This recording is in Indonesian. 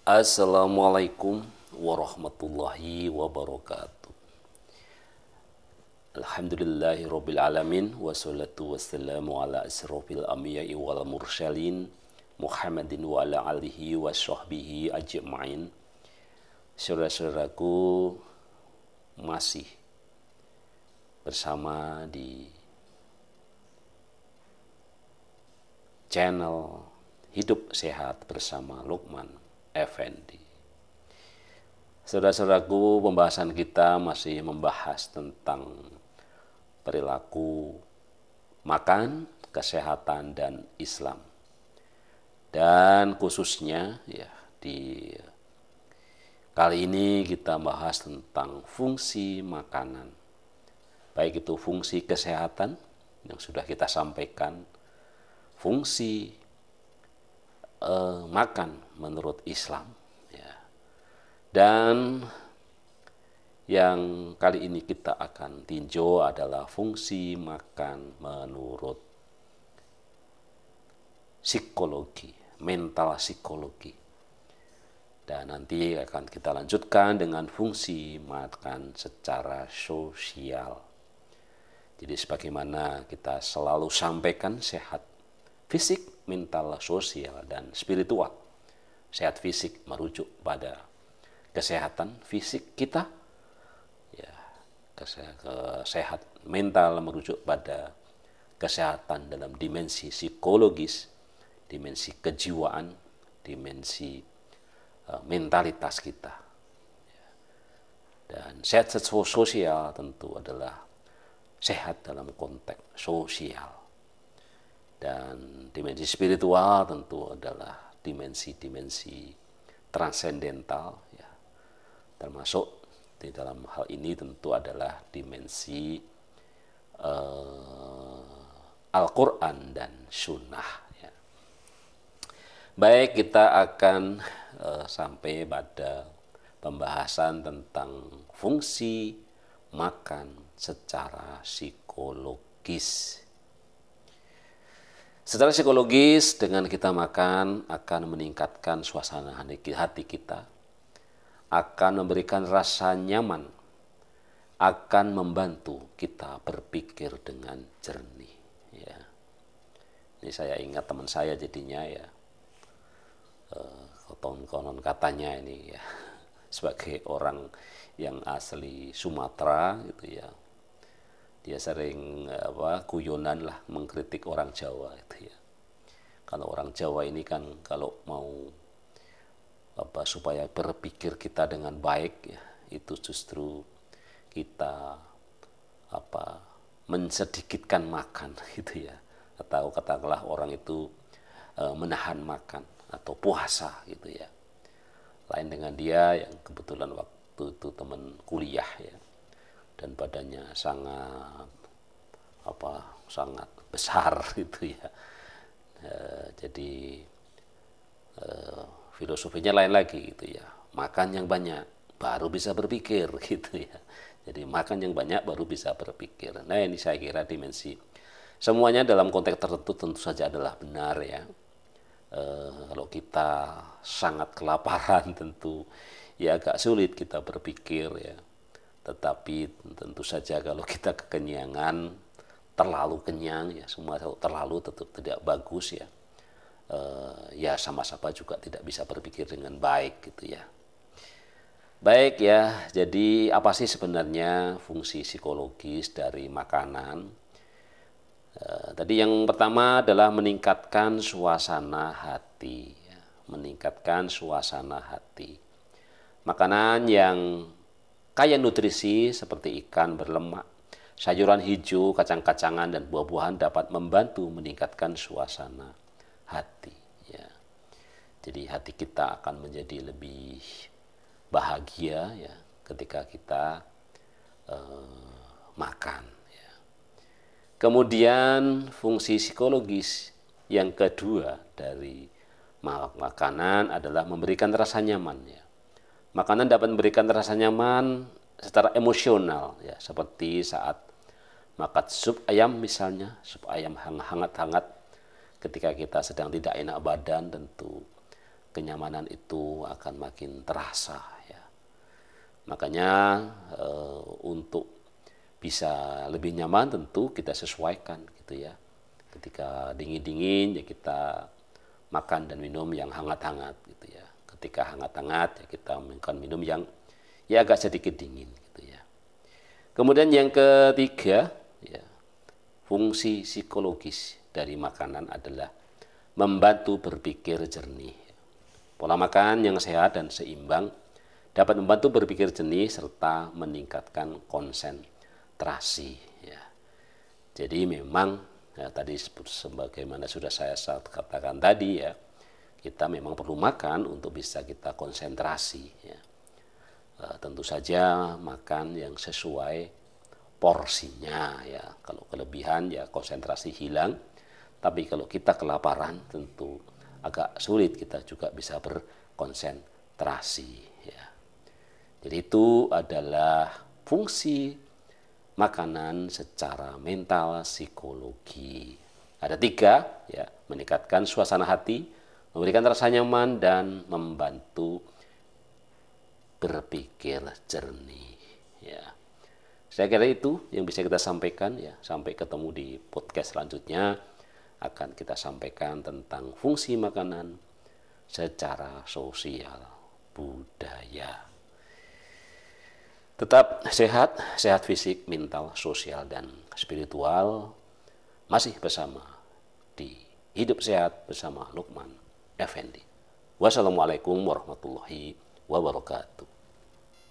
Assalamualaikum warahmatullahi wabarakatuh. Alhamdulillahirabbil alamin wassalatu wassalamu ala asrofil anbiya'i wal mursalin Muhammadin wa ala alihi wa sahbihi ajma'in. Saudara-saudaraku, masih bersama di channel Hidup Sehat bersama Lukman Effendi. Saudara-saudaraku, pembahasan kita masih membahas tentang perilaku makan, kesehatan, dan Islam. Dan khususnya ya di kali ini kita bahas tentang fungsi makanan. Baik itu fungsi kesehatan yang sudah kita sampaikan, fungsi makan menurut Islam, ya. Dan yang kali ini kita akan tinjau adalah fungsi makan menurut psikologi, mental psikologi. Dan nanti akan kita lanjutkan dengan fungsi makan secara sosial. Jadi sebagaimana kita selalu sampaikan, sehat fisik, mental, sosial, dan spiritual. Sehat fisik merujuk pada kesehatan fisik kita, ya, sehat mental merujuk pada kesehatan dalam dimensi psikologis, dimensi kejiwaan, dimensi mentalitas kita. Dan sehat sosial tentu adalah sehat dalam konteks sosial. Dan dimensi spiritual tentu adalah dimensi-dimensi transendental, ya. Termasuk di dalam hal ini tentu adalah dimensi Al-Quran dan Sunnah, ya. Baik, kita akan sampai pada pembahasan tentang fungsi makan secara psikologis. Secara psikologis, dengan kita makan akan meningkatkan suasana hati kita, akan memberikan rasa nyaman, akan membantu kita berpikir dengan jernih. Ya. Ini saya ingat teman saya jadinya, ya, konon katanya ini, ya, sebagai orang yang asli Sumatera gitu, ya. Dia sering guyonan lah mengkritik orang Jawa itu, ya. Kalau orang Jawa ini kan kalau mau supaya berpikir kita dengan baik, ya, itu justru kita mensedikitkan makan gitu, ya. Atau katakanlah orang itu menahan makan atau puasa gitu, ya. Lain dengan dia yang kebetulan waktu itu teman kuliah, ya. Dan badannya sangat sangat besar gitu, ya. Jadi filosofinya lain lagi gitu, ya. Makan yang banyak baru bisa berpikir gitu, ya. Jadi makan yang banyak baru bisa berpikir. Nah, ini saya kira dimensi semuanya dalam konteks tertentu tentu saja adalah benar, ya. Kalau kita sangat kelaparan tentu ya agak sulit kita berpikir, ya. Tetapi tentu saja kalau kita kekenyangan, terlalu kenyang, ya, semua terlalu tetap tidak bagus, ya. Ya sama-sama juga tidak bisa berpikir dengan baik gitu, ya. Baik, ya, jadi apa sih sebenarnya fungsi psikologis dari makanan? Tadi yang pertama adalah meningkatkan suasana hati, ya. Meningkatkan suasana hati. Makanan yang kaya nutrisi seperti ikan berlemak, sayuran hijau, kacang-kacangan, dan buah-buahan dapat membantu meningkatkan suasana hati, ya. Jadi hati kita akan menjadi lebih bahagia, ya, ketika kita makan, ya. Kemudian fungsi psikologis yang kedua dari makanan adalah memberikan rasa nyaman, ya. Makanan dapat memberikan rasa nyaman secara emosional, ya, seperti saat makan sup ayam misalnya, sup ayam hangat-hangat ketika kita sedang tidak enak badan, tentu kenyamanan itu akan makin terasa ya. Makanya untuk bisa lebih nyaman tentu kita sesuaikan gitu ya. Ketika dingin-dingin ya kita makan dan minum yang hangat-hangat gitu ya. Ketika hangat-hangat ya kita makan minum yang ya agak sedikit dingin gitu ya. Kemudian yang ketiga ya, fungsi psikologis dari makanan adalah membantu berpikir jernih. Pola makan yang sehat dan seimbang dapat membantu berpikir jernih serta meningkatkan konsentrasi ya. Jadi memang ya, tadi sebagaimana sudah saya katakan tadi ya, kita memang perlu makan untuk bisa kita konsentrasi ya. Tentu saja makan yang sesuai porsinya ya. Kalau kelebihan ya konsentrasi hilang, tapi kalau kita kelaparan tentu agak sulit kita juga bisa berkonsentrasi ya. Jadi itu adalah fungsi makanan secara mental psikologi. Ada 3 ya, meningkatkan suasana hati, memberikan rasa nyaman dan membantu berpikir jernih ya. Saya kira itu yang bisa kita sampaikan ya. Sampai ketemu di podcast selanjutnya akan kita sampaikan tentang fungsi makanan secara sosial budaya. Tetap sehat, sehat fisik, mental, sosial, dan spiritual. Masih bersama di Hidup Sehat bersama Lukman Effendi. Wassalamualaikum warahmatullahi wabarakatuh.